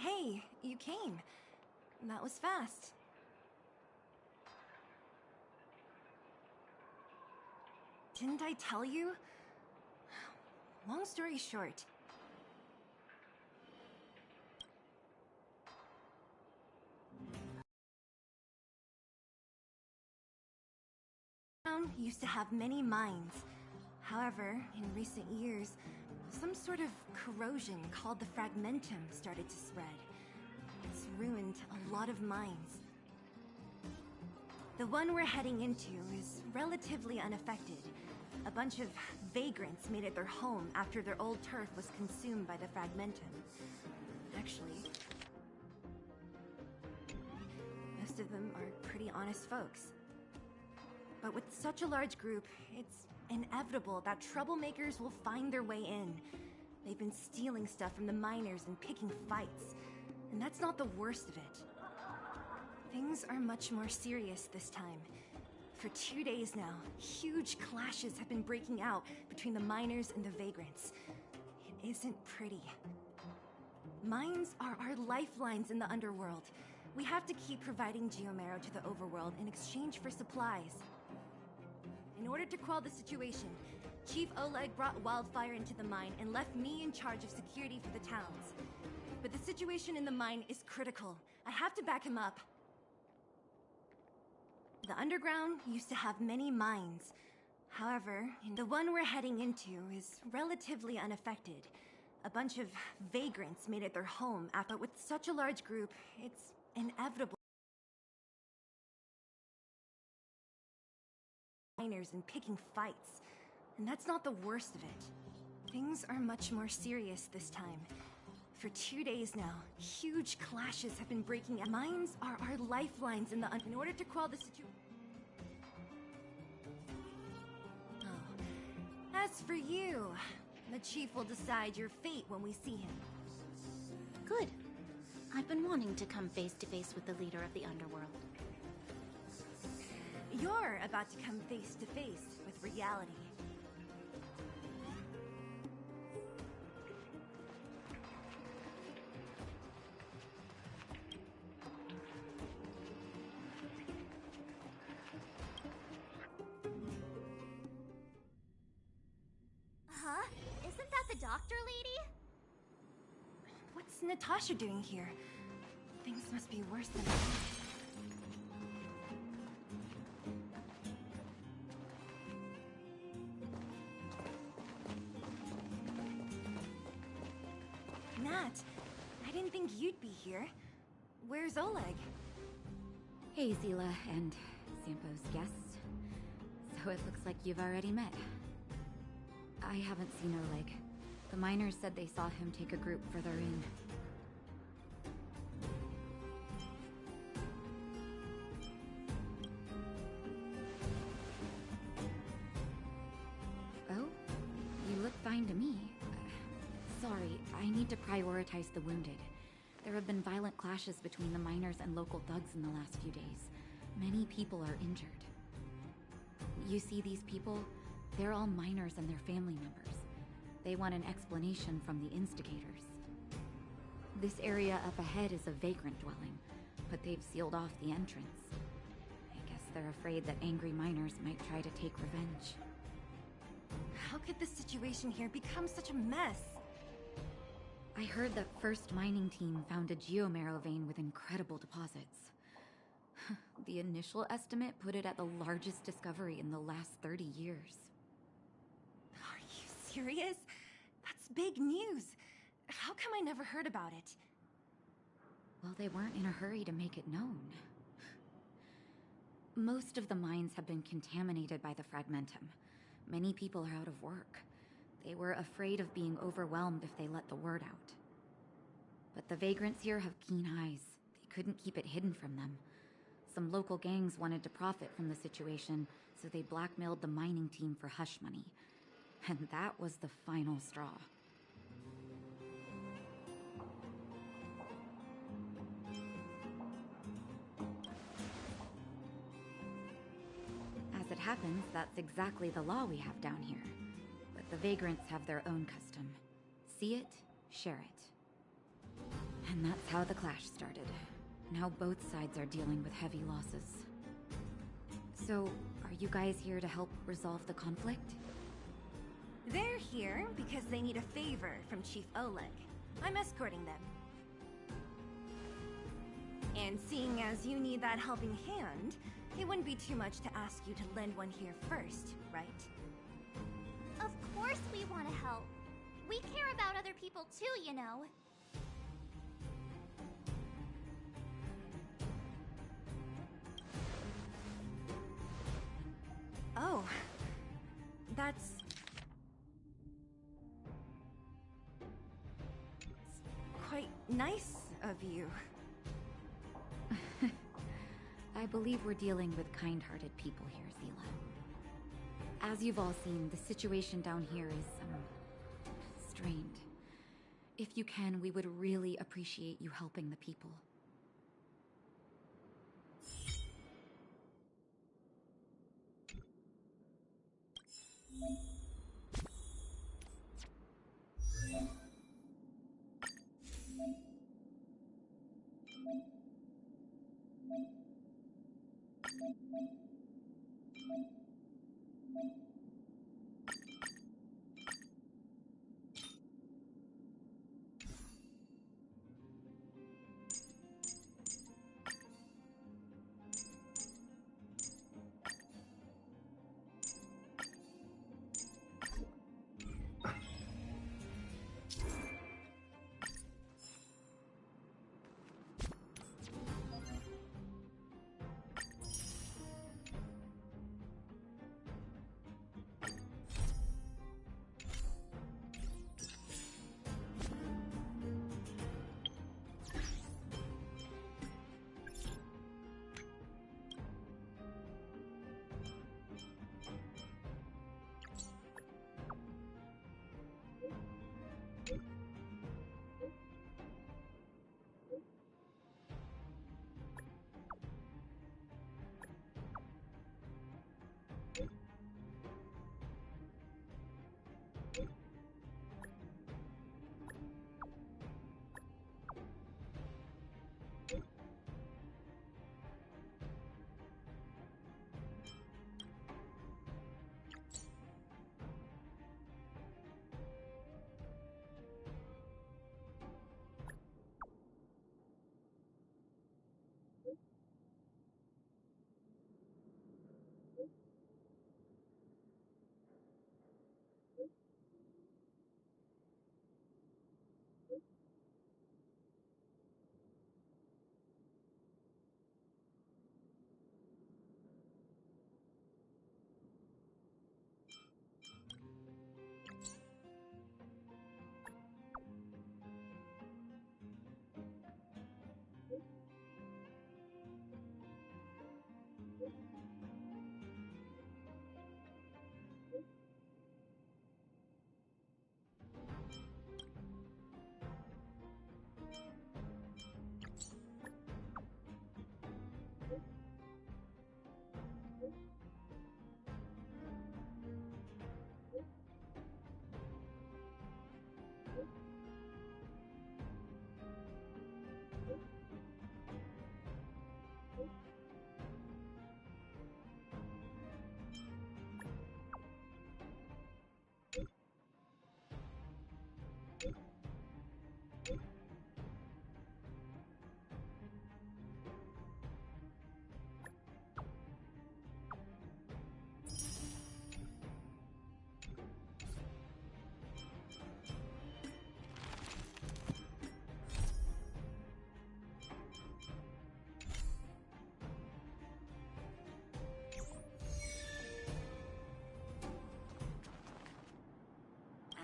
Hey, you came. That was fast. Didn't I tell you? Long story short. Town used to have many mines. However, in recent years, some sort of corrosion called the fragmentum started to spread. It's ruined a lot of mines. The one we're heading into is relatively unaffected. A bunch of vagrants made it their home after their old turf was consumed by the fragmentum. Actually, most of them are pretty honest folks. But with such a large group, it's inevitable that troublemakers will find their way in. They've been stealing stuff from the miners and picking fights. And that's not the worst of it. Things are much more serious this time. For 2 days now, huge clashes have been breaking out between the miners and the vagrants. It isn't pretty. Mines are our lifelines in the underworld. We have to keep providing Geomarrow to the overworld in exchange for supplies. In order to quell the situation, Chief Oleg brought Wildfire into the mine and left me in charge of security for the towns. But the situation in the mine is critical. I have to back him up. The underground used to have many mines. However, the one we're heading into is relatively unaffected. A bunch of vagrants made it their home after, with such a large group, it's inevitable. Miners and picking fights. And that's not the worst of it. Things are much more serious this time. For 2 days now, huge clashes have been breaking out. Mines are our lifelines in order to quell the situation. Oh. As for you, the chief will decide your fate when we see him. Good. I've been wanting to come face to face with the leader of the underworld. You're about to come face to face with reality. Huh? Isn't that the doctor lady? What's Natasha doing here? Things must be worse than I Nat, I didn't think you'd be here. Where's Oleg? Hey, Zila and Sampo's guests. So it looks like you've already met. I haven't seen Oleg. The miners said they saw him take a group further in. Oh? You look fine to me. Sorry, I need to prioritize the wounded. There have been violent clashes between the miners and local thugs in the last few days. Many people are injured. You see these people? They're all miners and their family members. They want an explanation from the instigators. This area up ahead is a vagrant dwelling, but they've sealed off the entrance. I guess they're afraid that angry miners might try to take revenge. How could the situation here become such a mess? I heard that First Mining Team found a geomarrow vein with incredible deposits. The initial estimate put it at the largest discovery in the last 30 years. Are you serious? That's big news. How come I never heard about it? Well, they weren't in a hurry to make it known. Most of the mines have been contaminated by the fragmentum. Many people are out of work. They were afraid of being overwhelmed if they let the word out. But the vagrants here have keen eyes. They couldn't keep it hidden from them. Some local gangs wanted to profit from the situation, so they blackmailed the mining team for hush money. And that was the final straw. As it happens, that's exactly the law we have down here. But the vagrants have their own custom. See it, share it. And that's how the clash started. Now both sides are dealing with heavy losses. So, are you guys here to help resolve the conflict? They're here because they need a favor from Chief Oleg. I'm escorting them. And seeing as you need that helping hand, it wouldn't be too much to ask you to lend one here first, right? Of course we want to help. We care about other people too, you know. Oh, that's... quite nice of you. I believe we're dealing with kind-hearted people here, Zila. As you've all seen, the situation down here is, strained. If you can, we would really appreciate you helping the people.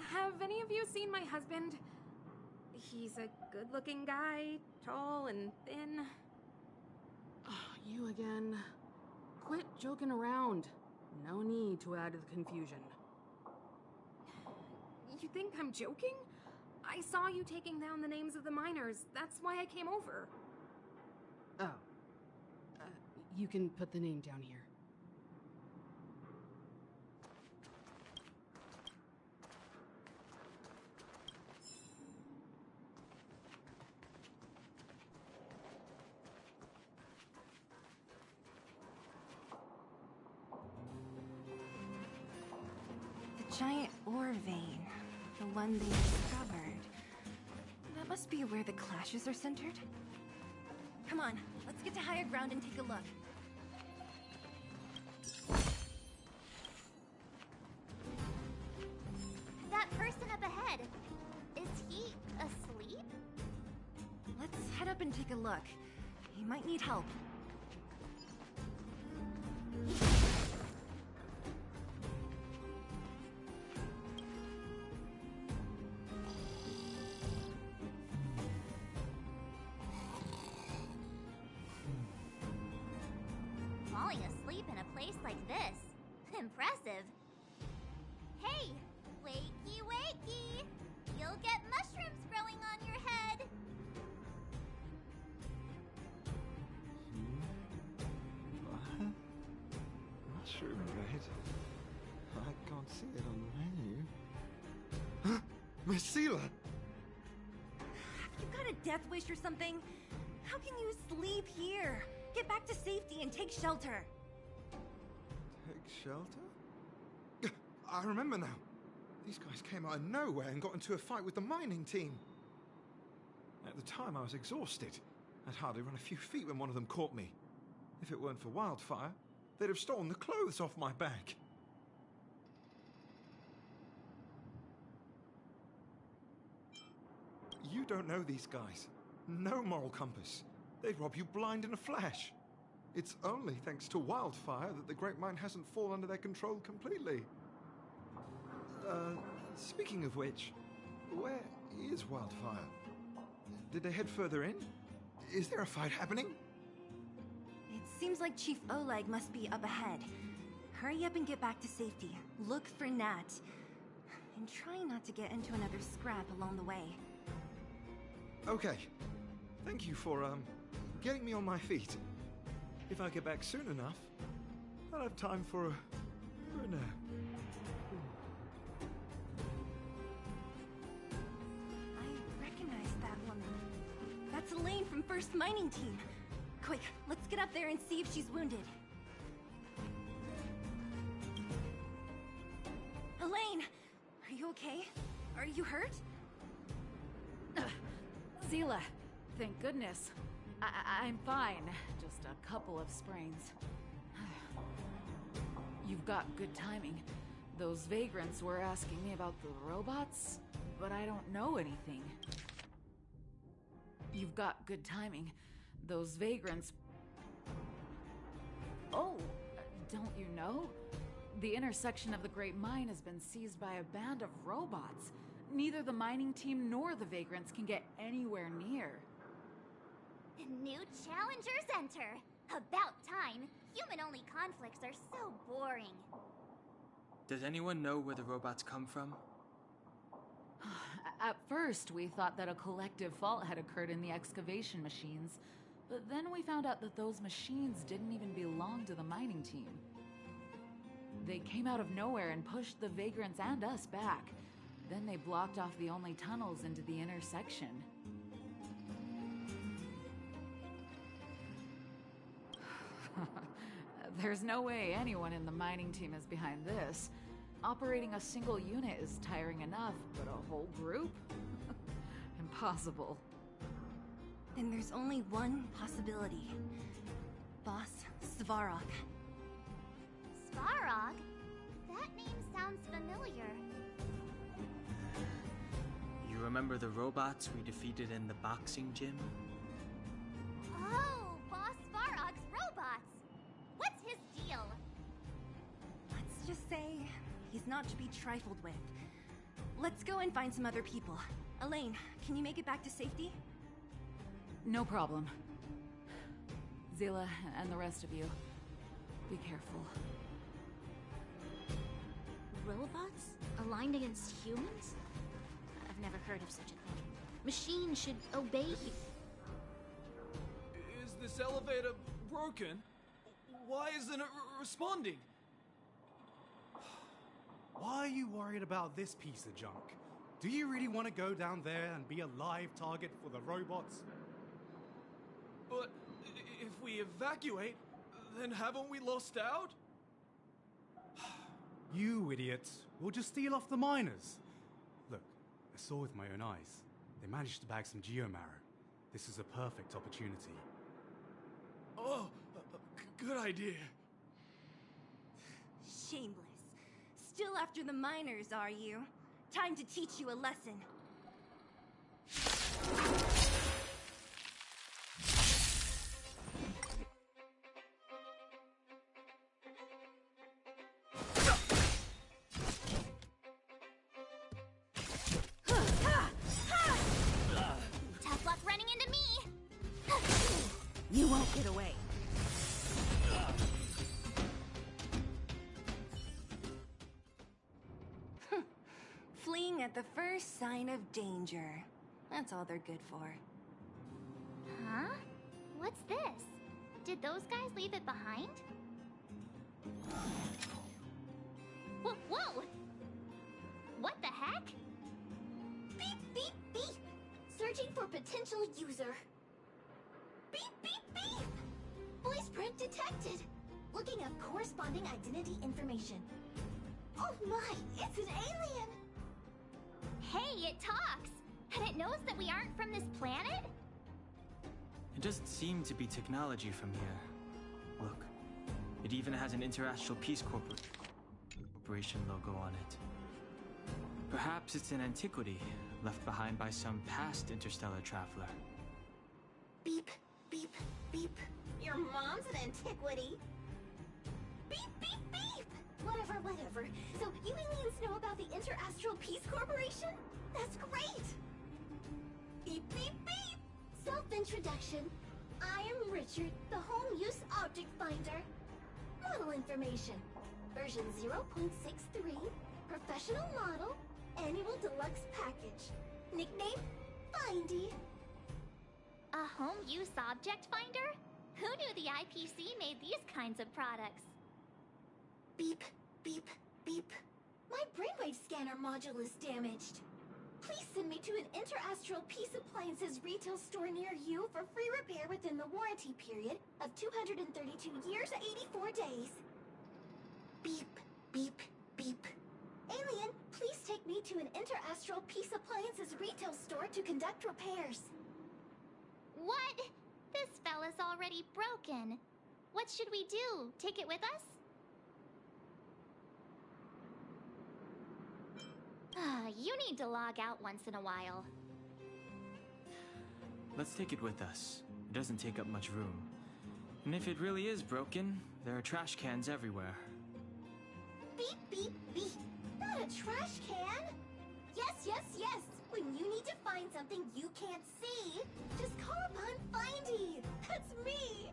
Have any of you seen my husband? He's a good-looking guy, tall and thin. You again. Quit joking around. No need to add to the confusion. You think I'm joking? I saw you taking down the names of the miners. That's why I came over. Oh. You can put the name down here. giant ore vein. The one they discovered. That must be where the clashes are centered. Come on, let's get to higher ground and take a look. That person up ahead, is he asleep? Let's head up and take a look. He might need help. Falling asleep in a place like this. Impressive. Hey, wakey wakey! You'll get mushrooms growing on your head. What? Mushroom bread? I can't see it on the menu. Miss Seela! You got a death wish or something? How can you sleep here? Get back to safety and take shelter. Take shelter? I remember now. These guys came out of nowhere and got into a fight with the mining team. At the time, I was exhausted. I'd hardly run a few feet when one of them caught me. If it weren't for Wildfire, they'd have stolen the clothes off my back. You don't know these guys. No moral compass. They'd rob you blind in a flash. It's only thanks to Wildfire that the Great Mine hasn't fallen under their control completely. Speaking of which, where is Wildfire? Did they head further in? Is there a fight happening? It seems like Chief Oleg must be up ahead. Hurry up and get back to safety. Look for Nat. And try not to get into another scrap along the way. Okay. Thank you for, getting me on my feet. If I get back soon enough, I'll have time for a nap. I recognize that woman. That's Elaine from First Mining Team. Quick, let's get up there and see if she's wounded. Elaine! Are you okay? Are you hurt? Seela, thank goodness. I'm fine. Just a couple of sprains. You've got good timing. Those vagrants were asking me about the robots, but I don't know anything. You've got good timing. Those vagrants... Oh, don't you know? The intersection of the Great Mine has been seized by a band of robots. Neither the mining team nor the vagrants can get anywhere near. New challengers enter. About time. Human-only conflicts are so boring. Does anyone know where the robots come from? At first, we thought that a collective fault had occurred in the excavation machines, but then we found out that those machines didn't even belong to the mining team. They came out of nowhere and pushed the vagrants and us back. Then they blocked off the only tunnels into the intersection. There's no way anyone in the mining team is behind this. Operating a single unit is tiring enough, but a whole group? Impossible. Then there's only one possibility. Boss Svarog. Svarog? That name sounds familiar. You remember the robots we defeated in the boxing gym? Oh, Boss Svarog's robots! What's his deal? Let's just say he's not to be trifled with. Let's go and find some other people. Elaine, can you make it back to safety? No problem. Seela and the rest of you, be careful. Robots? Aligned against humans? I've never heard of such a thing. Machines should obey you. Is this elevator broken? Why isn't it responding? Why are you worried about this piece of junk? Do you really want to go down there and be a live target for the robots? But if we evacuate, then haven't we lost out? You idiots will just steal off the miners. Look, I saw with my own eyes. They managed to bag some geomarrow. This is a perfect opportunity. Oh, good idea. Shameless. Still after the miners, are you? Time to teach you a lesson. Tough luck running into me! You won't get away. Fleeing at the first sign of danger. That's all they're good for. Huh? What's this? Did those guys leave it behind? Whoa! What the heck? Beep, beep, beep! Searching for potential user. Beep, beep, beep! Voice print detected. Looking up corresponding identity information. Oh my, it's an alien! Hey, it talks! And it knows that we aren't from this planet? It doesn't seem to be technology from here. Look, it even has an Interastral Peace Corporation logo on it. Perhaps it's an antiquity left behind by some past interstellar traveler. Beep, beep, beep. Your mom's an antiquity. Beep, beep, beep! Whatever. So you aliens know about the Interastral Peace Corporation? That's great! Beep, beep, beep! Self-introduction. I am Richard, the Home Use Object Finder. Model information. Version 0.63. Professional model. Annual deluxe package. Nickname? Findy. A home use object finder? Who knew the IPC made these kinds of products? Beep, beep, beep. My brainwave scanner module is damaged. Please send me to an Interastral Peace Appliances retail store near you for free repair within the warranty period of 232 years, 84 days. Beep, beep, beep. Alien, please take me to an Interastral Peace Appliances retail store to conduct repairs. What? This fella's already broken. What should we do? Take it with us? You need to log out once in a while. Let's take it with us. It doesn't take up much room. And if it really is broken, there are trash cans everywhere. Beep, beep, beep. Not a trash can. Yes. When you need to find something you can't see, just call upon Findy. That's me.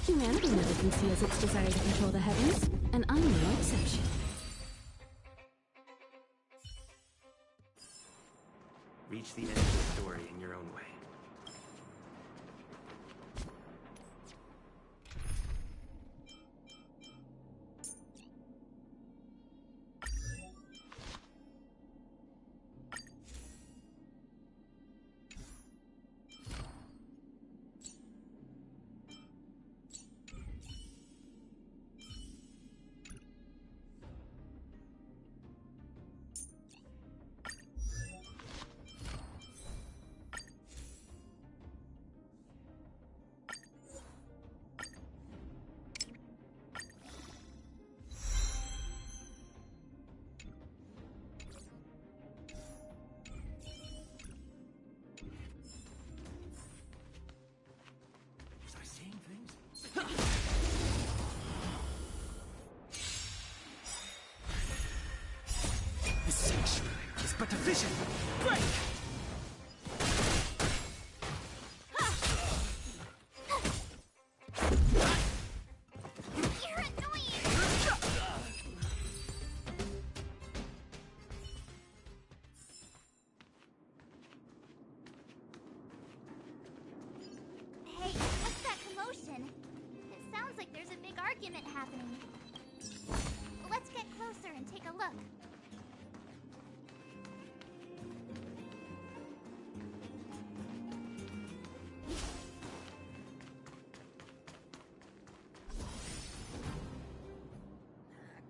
Humanity never conceals its desire to control the heavens, and I'm no exception. Reach the end of the story in your own way. This sanctuary is but a vision. Break! You're annoying! Hey, like there's a big argument happening. Let's get closer and take a look.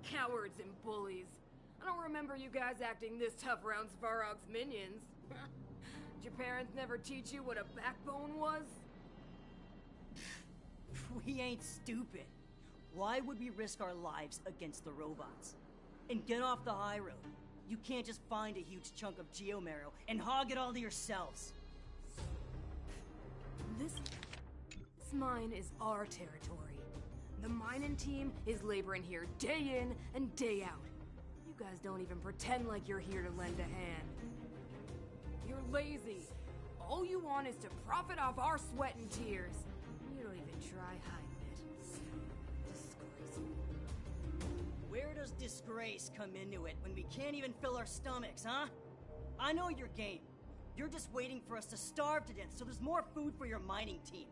Cowards and bullies. I don't remember you guys acting this tough around Svarog's minions. Did your parents never teach you what a backbone was? We ain't stupid. Why would we risk our lives against the robots? And get off the high road. You can't just find a huge chunk of geomarrow and hog it all to yourselves. This mine is our territory. The mining team is laboring here day in and day out. You guys don't even pretend like you're here to lend a hand. You're lazy. All you want is to profit off our sweat and tears. You don't even try hiding it. Disgraceful. Where does disgrace come into it when we can't even fill our stomachs, huh? I know your game. You're just waiting for us to starve to death so there's more food for your mining team.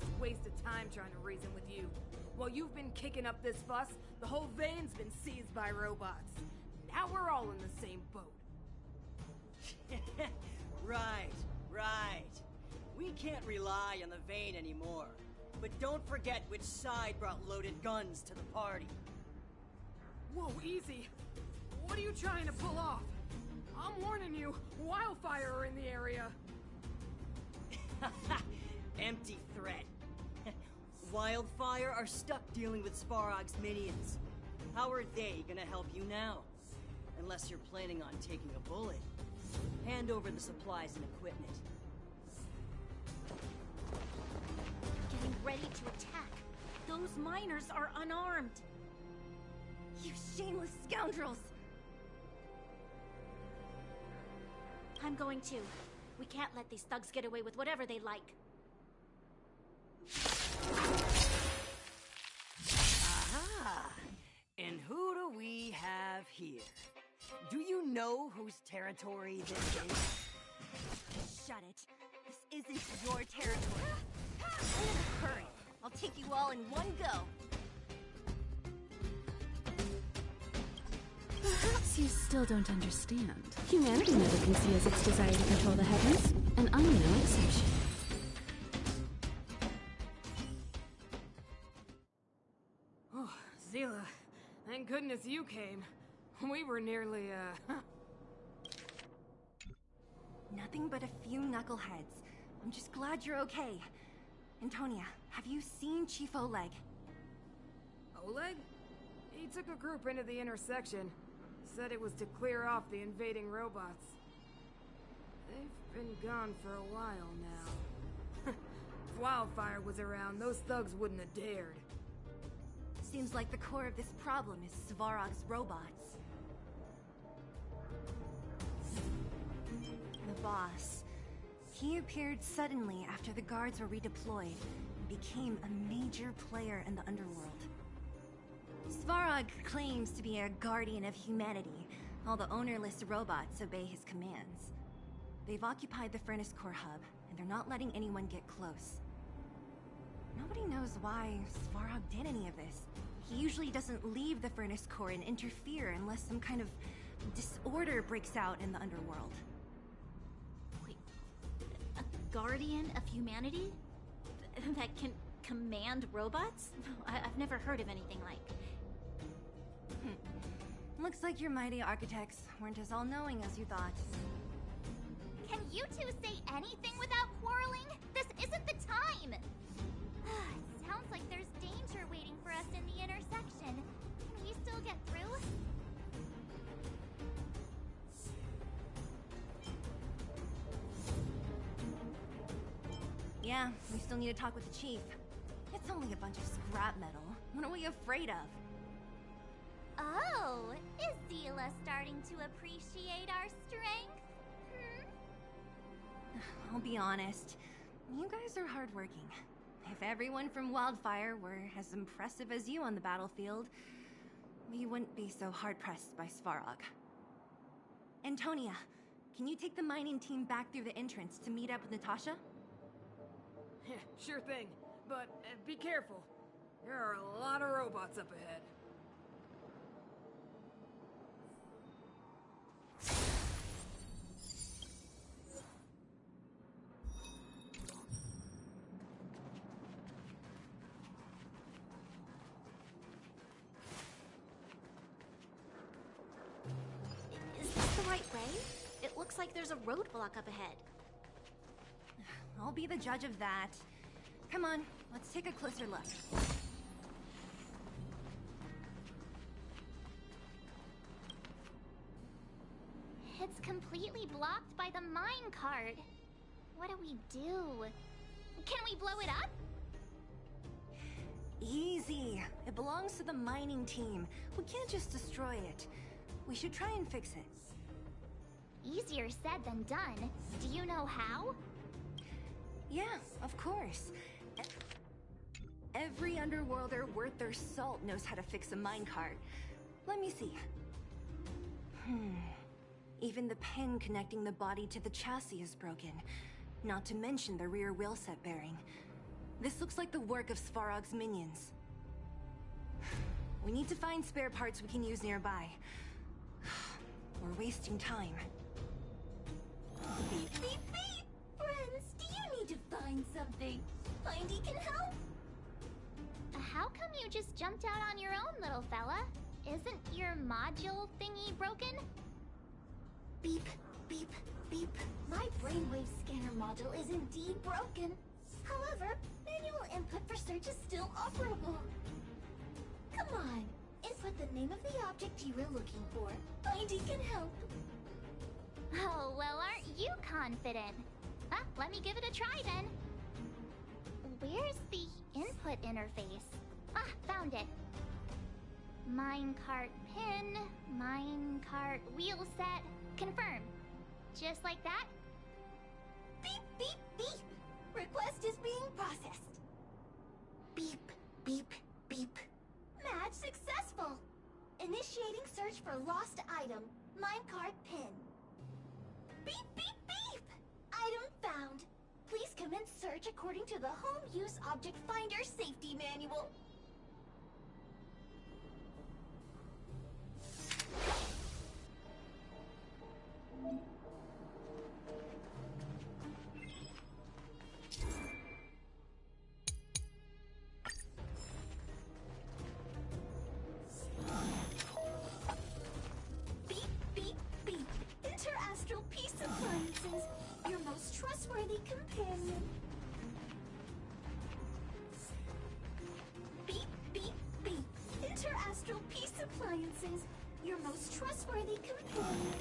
It's a waste of time trying to reason with you. While you've been kicking up this fuss, the whole vein's been seized by robots. Now we're all in the same boat. Right. We can't rely on the vein anymore. But don't forget which side brought loaded guns to the party. Whoa, easy. What are you trying to pull off? I'm warning you, wildfire are in the area. Empty threat. Wildfire are stuck dealing with Svarog's minions. How are they gonna help you now? Unless you're planning on taking a bullet. Hand over the supplies and equipment. Getting ready to attack. Those miners are unarmed. You shameless scoundrels! I'm going to. We can't let these thugs get away with whatever they like. Aha! And who do we have here? Do you know whose territory this is? Shut it. This isn't your territory. Hurry. I'll take you all in one go. Perhaps you still don't understand. Humanity never conceals its desire to control the heavens, and I'm no exception. Oh, Zila, thank goodness you came. We were nearly, Nothing but a few knuckleheads. I'm just glad you're okay. Antonia, have you seen Chief Oleg? Oleg? He took a group into the intersection. Said it was to clear off the invading robots. They've been gone for a while now. If Wildfire was around, those thugs wouldn't have dared. Seems like the core of this problem is Svarog's robots. The boss. He appeared suddenly after the guards were redeployed and became a major player in the underworld. Svarog claims to be a guardian of humanity, while the ownerless robots obey his commands. They've occupied the Furnace Core hub, and they're not letting anyone get close. Nobody knows why Svarog did any of this. He usually doesn't leave the Furnace Core and interfere unless some kind of disorder breaks out in the underworld. Wait, a guardian of humanity? That can command robots? I've never heard of anything like. Looks like your mighty architects weren't as all-knowing as you thought. Can you two say anything without quarreling? This isn't the time! Sounds like there's danger waiting for us in the intersection. Can we still get through? Yeah, we still need to talk with the chief. It's only a bunch of scrap metal. What are we afraid of? Oh, is Zila starting to appreciate our strength? I'll be honest. You guys are hardworking. If everyone from Wildfire were as impressive as you on the battlefield, we wouldn't be so hard-pressed by Svarog. Antonia, can you take the mining team back through the entrance to meet up with Natasha? Sure thing. but be careful. There are a lot of robots up ahead. Is this the right way? It looks like there's a roadblock up ahead. I'll be the judge of that. Come on, let's take a closer look. It's completely blocked by the mine cart. What do we do? Can we blow it up? Easy. It belongs to the mining team. We can't just destroy it. We should try and fix it. Easier said than done. Do you know how? Yeah, of course. Every underworlder worth their salt knows how to fix a minecart. Let me see. Even the pin connecting the body to the chassis is broken. Not to mention the rear wheel set bearing. This looks like the work of Svarog's minions. We need to find spare parts we can use nearby. We're wasting time. Beep, beep, beep! Friends, do you need to find something? Findy can help? How come you just jumped out on your own, little fella? Isn't your module thingy broken? Beep, beep, beep. My brainwave scanner module is indeed broken. However, manual input for search is still operable. Come on, input the name of the object you were looking for. Findy can help. Oh, well, aren't you confident? Let me give it a try then. Where's the input interface? Found it. Minecart pin, minecart wheel set, confirm. Just like that? Beep, beep, beep. Request is being processed. Beep, beep, beep. Match successful. Initiating search for lost item, minecart pin. Beep, beep, beep. Item found. Please commence search according to the Home Use Object Finder Safety Manual. Beep, beep, beep. Interastral Peace Appliances, your most trustworthy companion. Beep, beep, beep. Interastral Peace Appliances, your most trustworthy companion.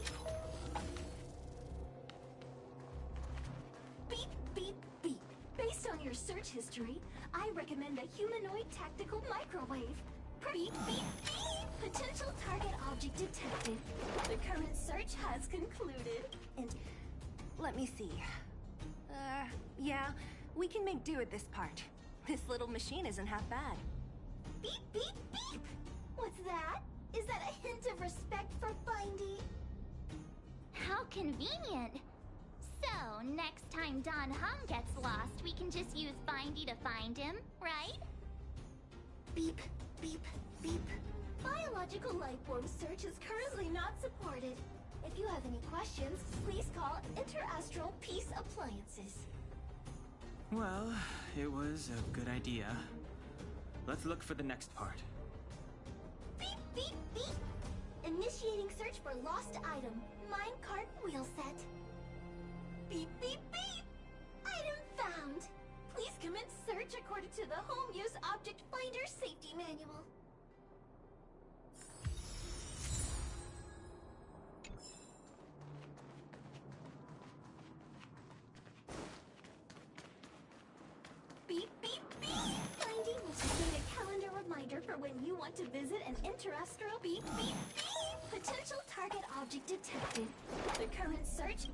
Beep, beep, beep. Based on your search history, I recommend a humanoid tactical microwave. Beep, beep, beep. Potential target object detected. The current search has concluded. And Let me see. Yeah, we can make do with this part. This little machine isn't half bad. beep, beep, beep. What's that? Is that a hint of respect for Findy? How convenient. So, next time Don Hum gets lost, we can just use Findy to find him, right? Beep, beep, beep. Biological life form search is currently not supported. If you have any questions, please call Interastral Peace Appliances. Well, it was a good idea. Let's look for the next part. Beep, beep, beep. Initiating search for lost item, minecart wheel set. Beep, beep, beep. Item found. Please commence search according to the Home Use Object Finder Safety Manual. Beep, beep, beep. Findy will create a calendar reminder for when you want to visit an interastral. Beep, beep, beep. Potential target object detected. The current search.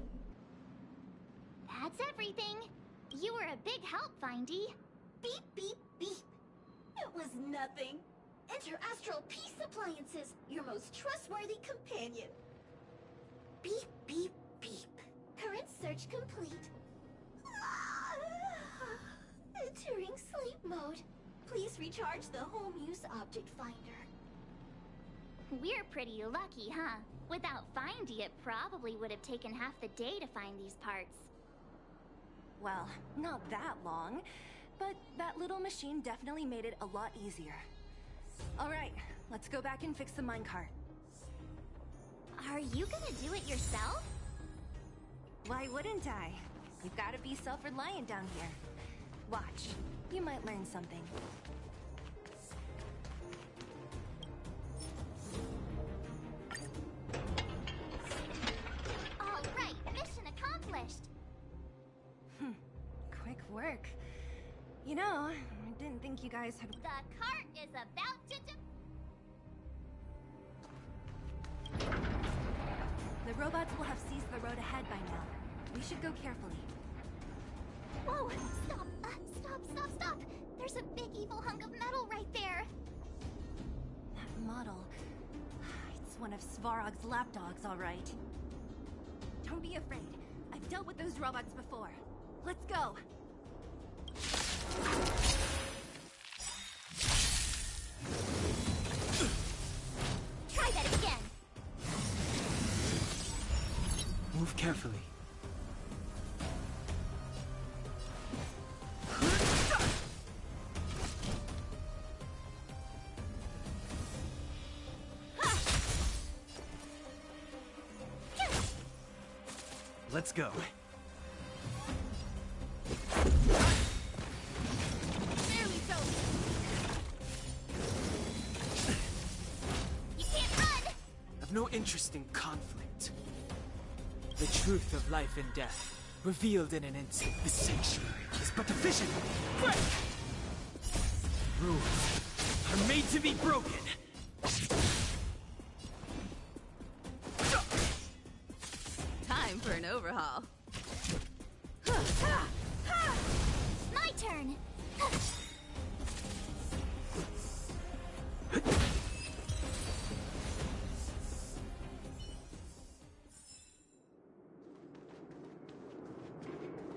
That's everything. You were a big help, Findy. Beep, beep, beep. It was nothing. Interastral Peace Appliances, your most trustworthy companion. Beep, beep, beep. Current search complete. It Entering sleep mode. Please recharge the home use object finder. We're pretty lucky, huh? Without Findy, it probably would have taken half the day to find these parts. Well, not that long, but that little machine definitely made it a lot easier. All right, let's go back and fix the minecart. Are you gonna do it yourself? Why wouldn't I? You've got to be self-reliant down here. Watch, you might learn something. All right, mission accomplished. Quick work. You know, I didn't think you guys had... The cart is about to... The robots will have seized the road ahead by now. We should go carefully. Whoa! Stop! Stop! There's a big evil hunk of metal right there! That model... It's one of Svarog's lapdogs, all right. Don't be afraid. I've dealt with those robots before. Let's go! Try that again! Move carefully. Let's go. You can't run! I've no interest in conflict. The truth of life and death, revealed in an instant. The sanctuary is but a vision. Break! Rules are made to be broken. Time for an overhaul. My turn!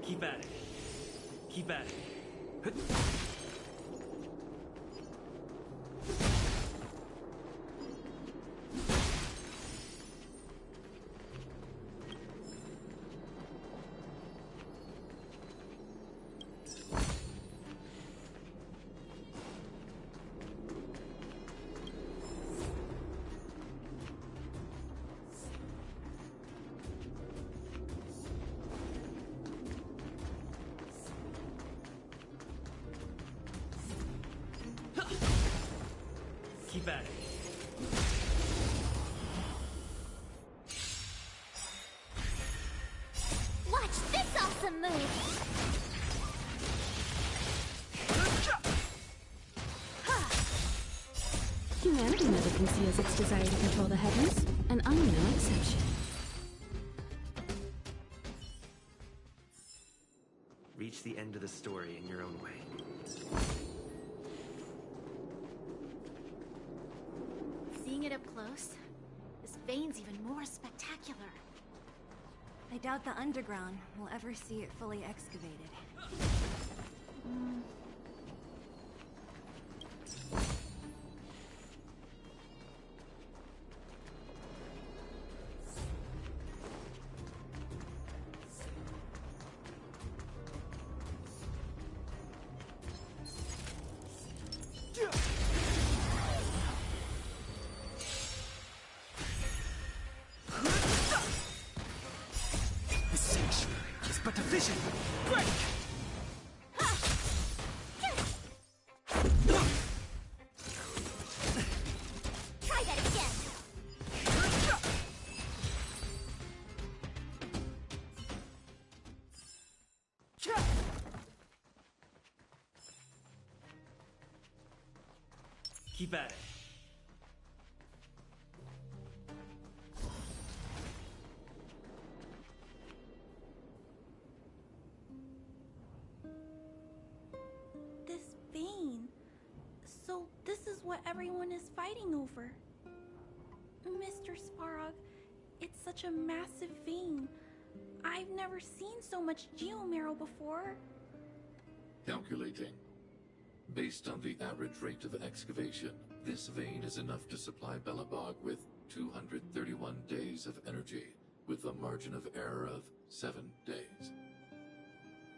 Keep at it. Keep at it. Keep at it. Watch this awesome move! Humanity never conceals its desire to control the heavens, and I'm no exception. Reach the end of the story in your own way. Seeing it up close, this vein's even more spectacular. I doubt the underground will ever see it fully excavated. The sanctuary is but a vision. Break! Try that again! Keep at it. This vein. So this is what everyone is fighting over. Mr. Svarog, it's such a massive vein. I've never seen so much geomarrow before. Calculating. Based on the average rate of excavation, this vein is enough to supply Belobog with 231 days of energy, with a margin of error of 7 days.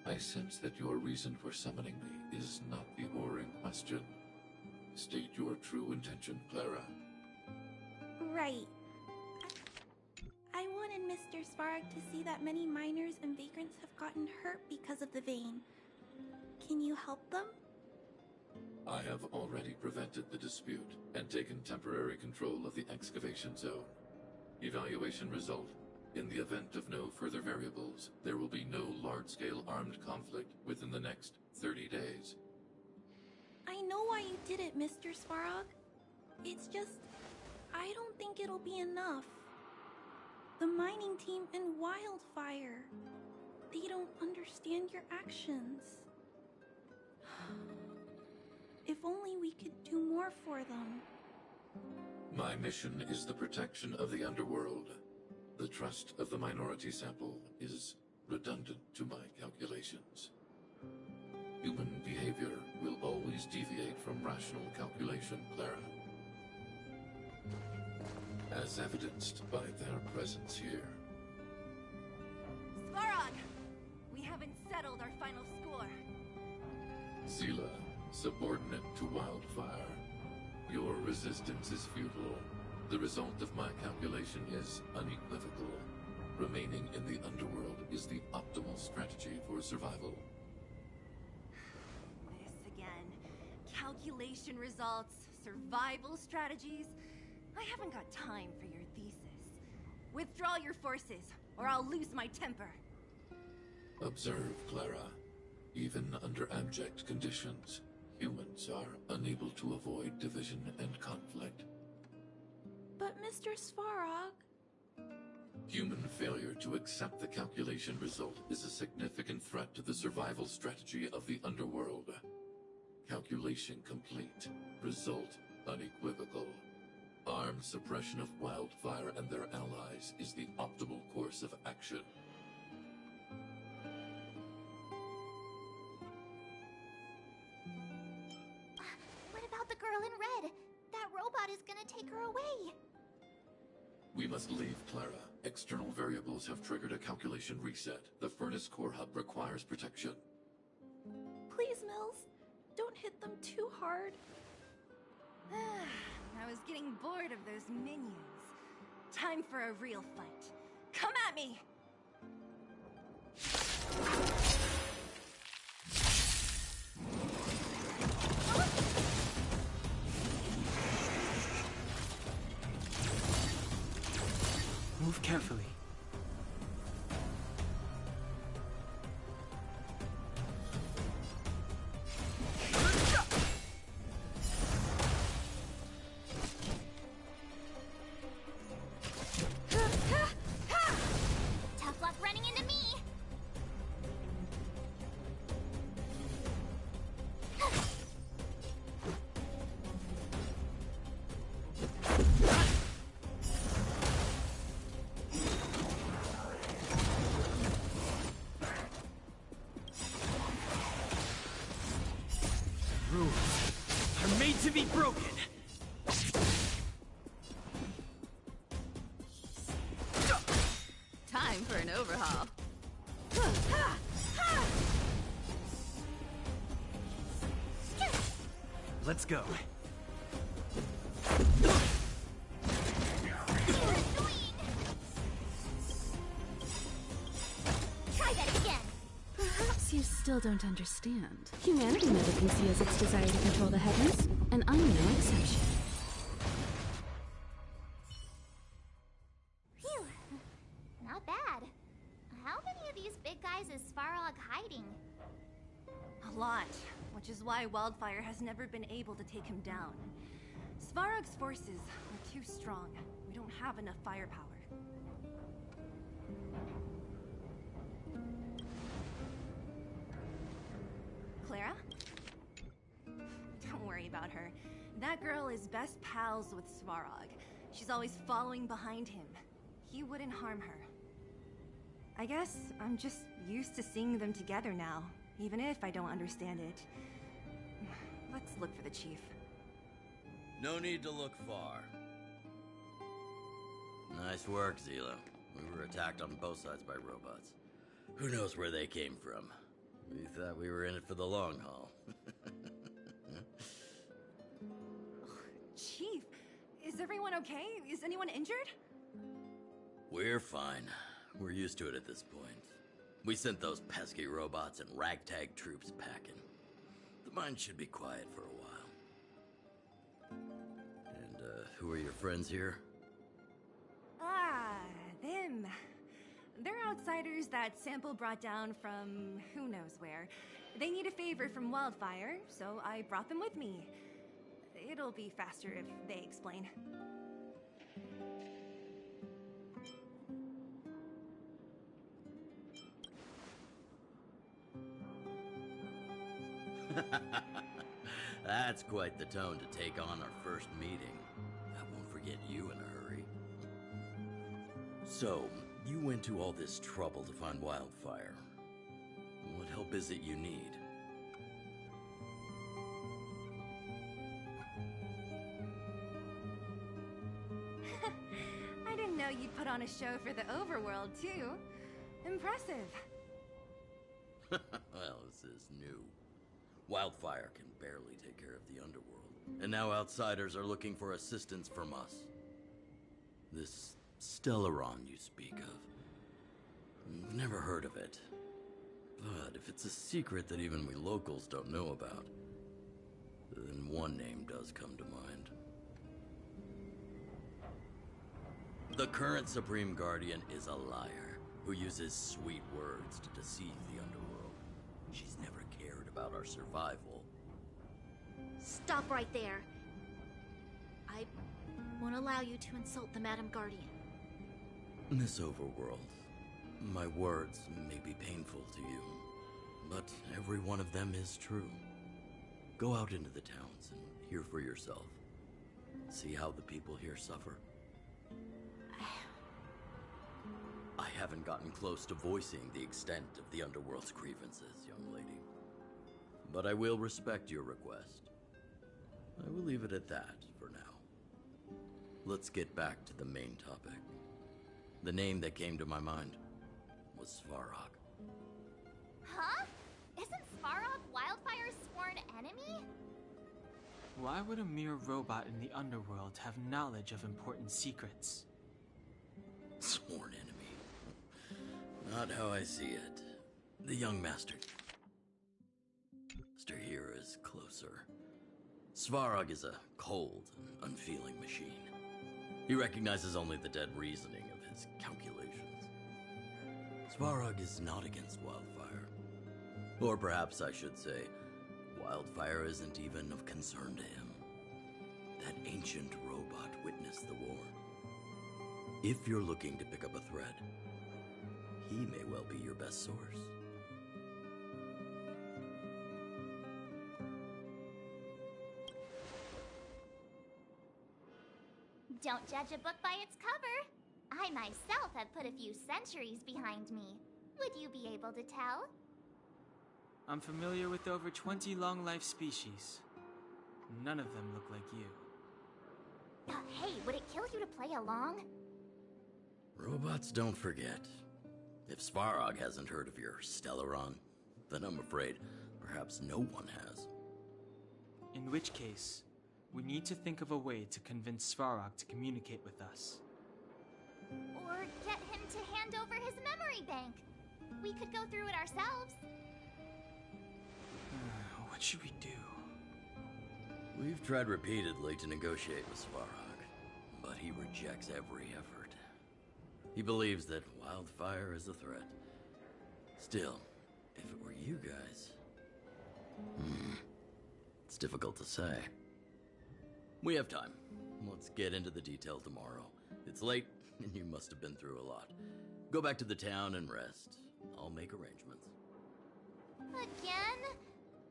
I sense that your reason for summoning me is not the ore in question. State your true intention, Clara. Right. I wanted Mr. Svarog to see that many miners and vagrants have gotten hurt because of the vein. Can you help them? I have already prevented the dispute and taken temporary control of the excavation zone. Evaluation result. In the event of no further variables, there will be no large-scale armed conflict within the next 30 days. I know why you did it, Mr. Svarog. It's just, I don't think it'll be enough. The mining team and Wildfire, they don't understand your actions. If only we could do more for them. My mission is the protection of the underworld. The trust of the minority sample is redundant to my calculations. Human behavior will always deviate from rational calculation, Clara. As evidenced by their presence here. Svarog! We haven't settled our final score. Seele, subordinate to Wildfire. Your resistance is futile. The result of my calculation is unequivocal. Remaining in the underworld is the optimal strategy for survival. This again. Calculation results, survival strategies. I haven't got time for your thesis. Withdraw your forces, or I'll lose my temper. Observe, Clara. Even under abject conditions, humans are unable to avoid division and conflict. But Mr. Svarog... Human failure to accept the calculation result is a significant threat to the survival strategy of the underworld. Calculation complete. Result unequivocal. Armed suppression of Wildfire and their allies is the optimal course of action. What about the girl in red? That robot is gonna take her away. We must leave, Clara. External variables have triggered a calculation reset. The furnace core hub requires protection. Please, Mills. Don't hit them too hard. I was getting bored of those minions. Time for a real fight. Come at me! Move carefully. Tough luck running into me. Rules are made to be broken. Time for an overhaul. Let's go. Try that again. Perhaps you still don't understand. Humanity never conceals its desire to control the heavens, and I'm no exception. Phew. Not bad. How many of these big guys is Svarog hiding? A lot, which is why Wildfire has never been able to take him down. Svarog's forces are too strong. We don't have enough firepower. Clara? Don't worry about her. That girl is best pals with Svarog. She's always following behind him. He wouldn't harm her. I guess I'm just used to seeing them together now. even if I don't understand it. Let's look for the chief. No need to look far. Nice work, Zilo. We were attacked on both sides by robots. Who knows where they came from? We thought we were in it for the long haul. Chief, is everyone okay? Is anyone injured? We're fine. We're used to it at this point. We sent those pesky robots and ragtag troops packing. The mine should be quiet for a while. And, who are your friends here? Ah, them. They're outsiders that Sample brought down from who knows where. They need a favor from Wildfire, so I brought them with me. It'll be faster if they explain. That's quite the tone to take on our first meeting. I won't forget you in a hurry. So, you went to all this trouble to find Wildfire. What help is it you need? I didn't know you'd put on a show for the overworld, too. Impressive. Well, this is new. Wildfire can barely take care of the underworld, and now outsiders are looking for assistance from us. This Stellaron you speak of. I've never heard of it. But if it's a secret that even we locals don't know about, then one name does come to mind. The current Supreme Guardian is a liar who uses sweet words to deceive the underworld. She's never cared about our survival. Stop right there. I won't allow you to insult the Madam Guardian. In this overworld, my words may be painful to you, but every one of them is true. Go out into the towns and hear for yourself. See how the people here suffer. I haven't gotten close to voicing the extent of the underworld's grievances, young lady. But I will respect your request. I will leave it at that for now. Let's get back to the main topic. The name that came to my mind was Svarog. Huh? Isn't Svarog Wildfire's sworn enemy? Why would a mere robot in the underworld have knowledge of important secrets? Sworn enemy. Not how I see it. The young master here is closer. Svarog is a cold and unfeeling machine. He recognizes only the dead reasoning of his calculations. Svarog is not against Wildfire. Or perhaps I should say, Wildfire isn't even of concern to him. That ancient robot witnessed the war. If you're looking to pick up a thread, he may well be your best source. Don't judge a book by its cover. I myself have put a few centuries behind me. Would you be able to tell? I'm familiar with over 20 long-life species. None of them look like you. Hey, would it kill you to play along? Robots don't forget. If Svarog hasn't heard of your Stellaron, then I'm afraid perhaps no one has. In which case, we need to think of a way to convince Svarog to communicate with us. Or get him to hand over his memory bank. We could go through it ourselves. What should we do? We've tried repeatedly to negotiate with Svarog, but he rejects every effort. He believes that Wildfire is a threat. Still, if it were you guys... it's difficult to say. We have time. Let's get into the detail tomorrow. It's late, and you must have been through a lot. Go back to the town and rest. I'll make arrangements. Again?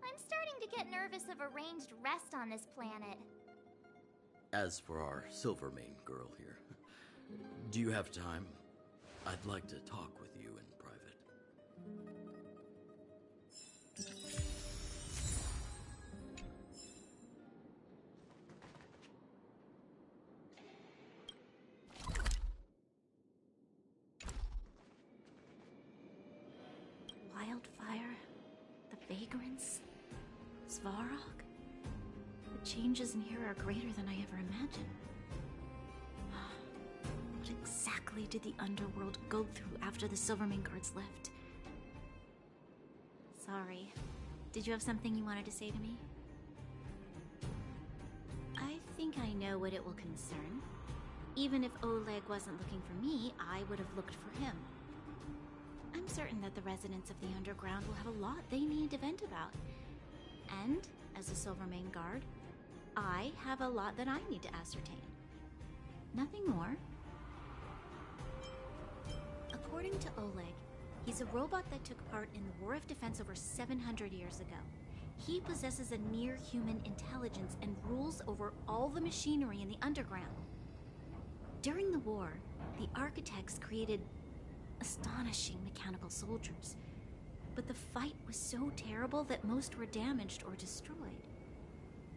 I'm starting to get nervous of arranged rest on this planet. As for our Silvermane girl here, do you have time? I'd like to talk with you in private. Vagrants? Svarog? The changes in here are greater than I ever imagined. What exactly did the underworld go through after the Silvermane guards left? Sorry. Did you have something you wanted to say to me? I think I know what it will concern. Even if Oleg wasn't looking for me, I would have looked for him. I'm certain that the residents of the underground will have a lot they need to vent about. And, as a Silvermane guard, I have a lot that I need to ascertain. Nothing more. According to Oleg, he's a robot that took part in the War of Defense over 700 years ago. He possesses a near-human intelligence and rules over all the machinery in the underground. During the war, the architects created astonishing mechanical soldiers. But the fight was so terrible that most were damaged or destroyed.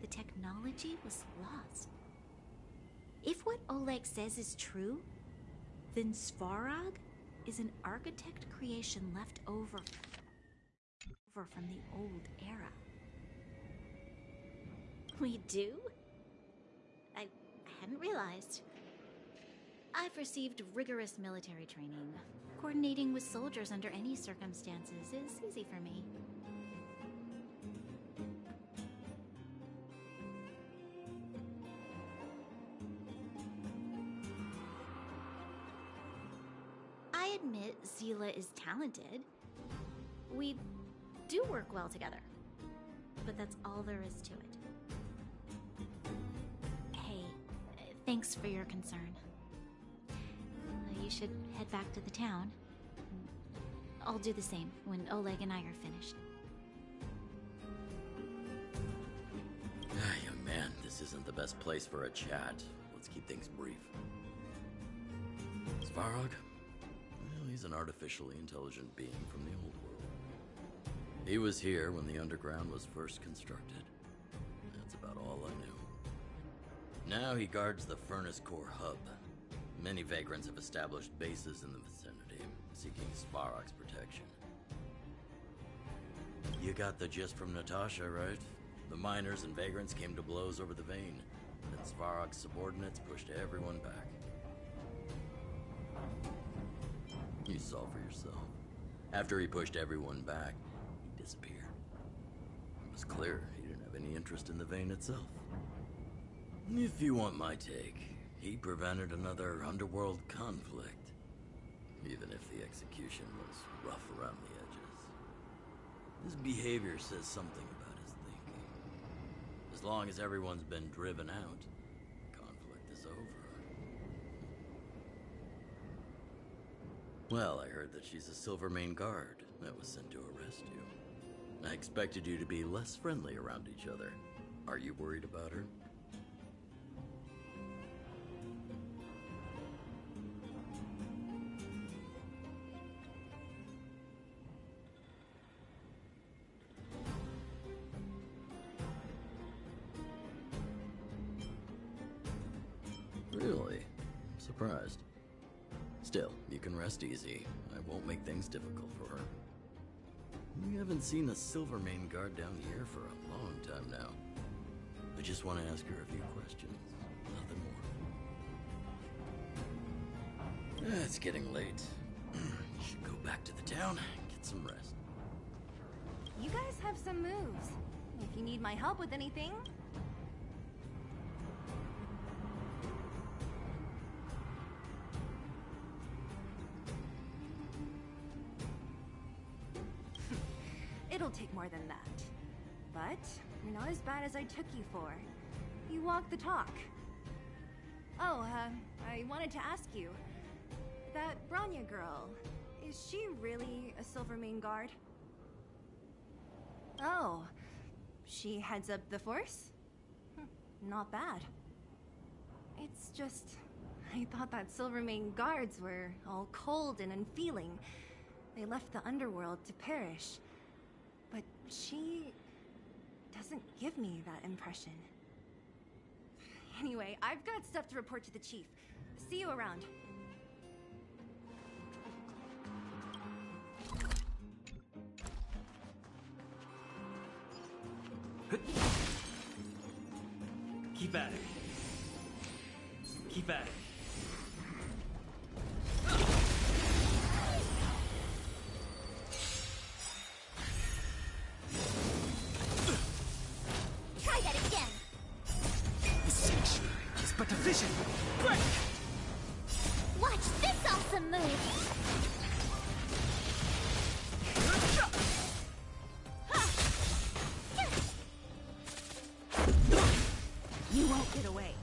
The technology was lost. If what Oleg says is true, then Svarog is an architect creation left over from the old era. We do? I hadn't realized. I've received rigorous military training. Coordinating with soldiers under any circumstances is easy for me. I admit Seele is talented. We do work well together. But that's all there is to it. Hey, thanks for your concern. You should head back to the town. I'll do the same when Oleg and I are finished. Young man, this isn't the best place for a chat. Let's keep things brief. Svarog? Well, he's an artificially intelligent being from the old world. He was here when the underground was first constructed. That's about all I knew. Now he guards the Furnace Core hub. Many vagrants have established bases in the vicinity, seeking Svarog's protection. You got the gist from Natasha, right? The miners and vagrants came to blows over the vein, then Svarog's subordinates pushed everyone back. You saw for yourself. After he pushed everyone back, he disappeared. It was clear he didn't have any interest in the vein itself. If you want my take, he prevented another underworld conflict, even if the execution was rough around the edges. His behavior says something about his thinking. As long as everyone's been driven out, conflict is over. Well, I heard that she's a Silvermane guard that was sent to arrest you. I expected you to be less friendly around each other. Are you worried about her? Really? I'm surprised. Still, you can rest easy. I won't make things difficult for her. We haven't seen a Silvermane guard down here for a long time now. I just want to ask her a few questions. Nothing more. It's getting late. You should go back to the town, get some rest. You guys have some moves. If you need my help with anything... It'll take more than that. But you're not as bad as I took you for. You walk the talk. Oh, I wanted to ask you. That Bronya girl, is she really a Silvermane guard? Oh, she heads up the force? Not bad. It's just... I thought that Silvermane guards were all cold and unfeeling. They left the underworld to perish. But she doesn't give me that impression. Anyway, I've got stuff to report to the chief. See you around. Keep at it. Keep at it. Try that again. The sanctuary is but a vision. Break! Watch this awesome move. You won't get away.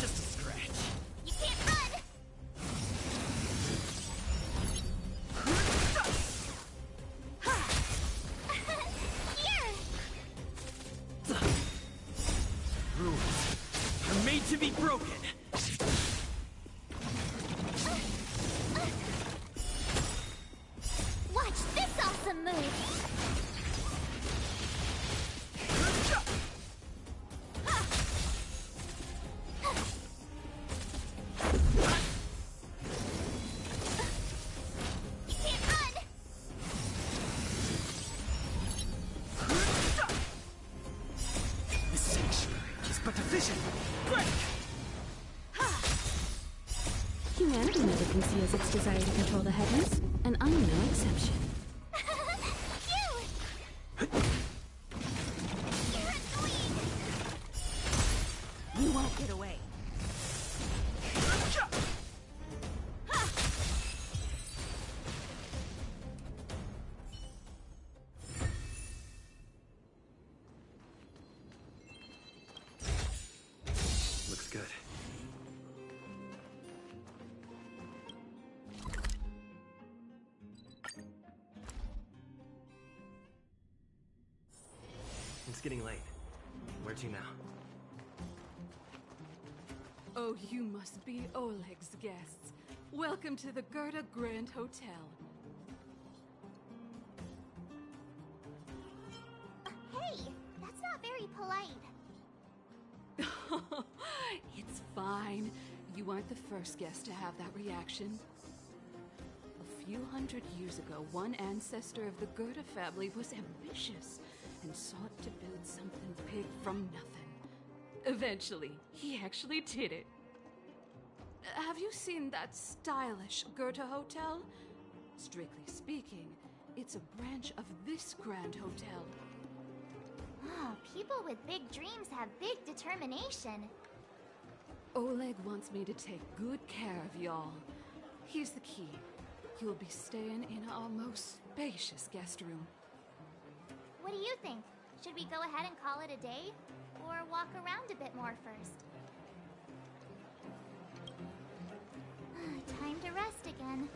Just a scratch. You can't run. Here. Rules are made to be broken. Watch this awesome move. You can't run. The sanctuary is but a vision. Break! Humanity never conceals its desire to control the heavens, and I'm no exception. You won't get away. Looks good. It's getting late. Where to now? Oh, you must be Oleg's guests. Welcome to the Gerda Grand Hotel. Hey, that's not very polite. It's fine. You aren't the first guest to have that reaction. A few hundred years ago, one ancestor of the Gerda family was ambitious and sought to build something big from nothing. Eventually, he actually did it. Have you seen that stylish Goethe Hotel? Strictly speaking, it's a branch of this Grand Hotel. Oh, people with big dreams have big determination. Oleg wants me to take good care of y'all. Here's the key. You'll be staying in our most spacious guest room. What do you think? Should we go ahead and call it a day? Or walk around a bit more first? Time to rest again.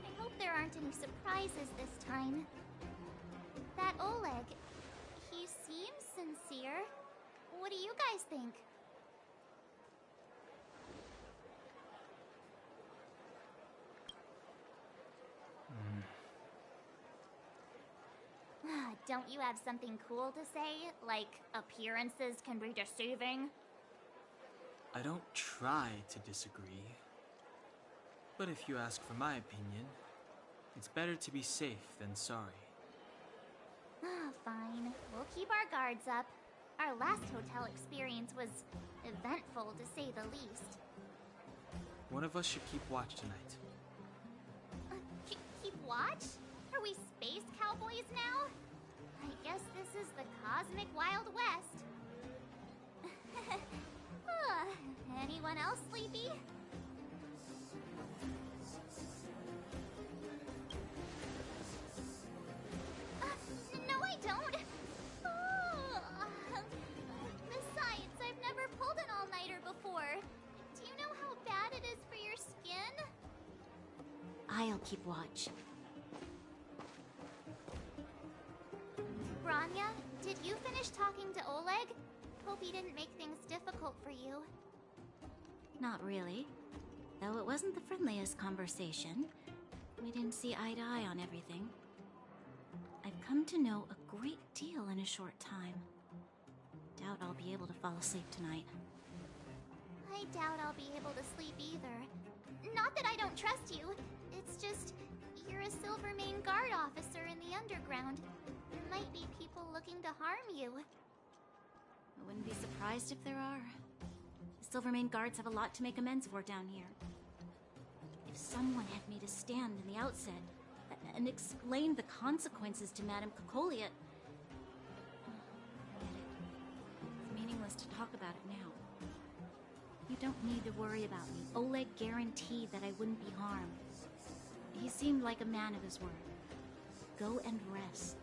I hope there aren't any surprises this time. That Oleg, he seems sincere. What do you guys think? Don't you have something cool to say? Like, appearances can be deceiving? I don't try to disagree. But if you ask for my opinion, it's better to be safe than sorry. Fine. We'll keep our guards up. Our last hotel experience was eventful, to say the least. One of us should keep watch tonight. Keep watch? Are we space cowboys now? I guess this is the cosmic Wild West. Anyone else sleepy? No, I don't. Besides, I've never pulled an all-nighter before. Do you know how bad it is for your skin? I'll keep watch. Branya, did you finish talking to Oleg? Hope he didn't make things difficult for you. Not really. Though it wasn't the friendliest conversation. We didn't see eye to eye on everything. I've come to know a great deal in a short time. Doubt I'll be able to fall asleep tonight. I doubt I'll be able to sleep either. Not that I don't trust you. It's just, You're a Silvermane Guard officer in the underground. There might be people looking to harm you. I wouldn't be surprised if there are. The Silvermane Guards have a lot to make amends for down here. If someone had made a stand in the outset and explained the consequences to Madame Kokoliot... Forget it. It's meaningless to talk about it now. You don't need to worry about me. Oleg guaranteed that I wouldn't be harmed. He seemed like a man of his word. Go and rest.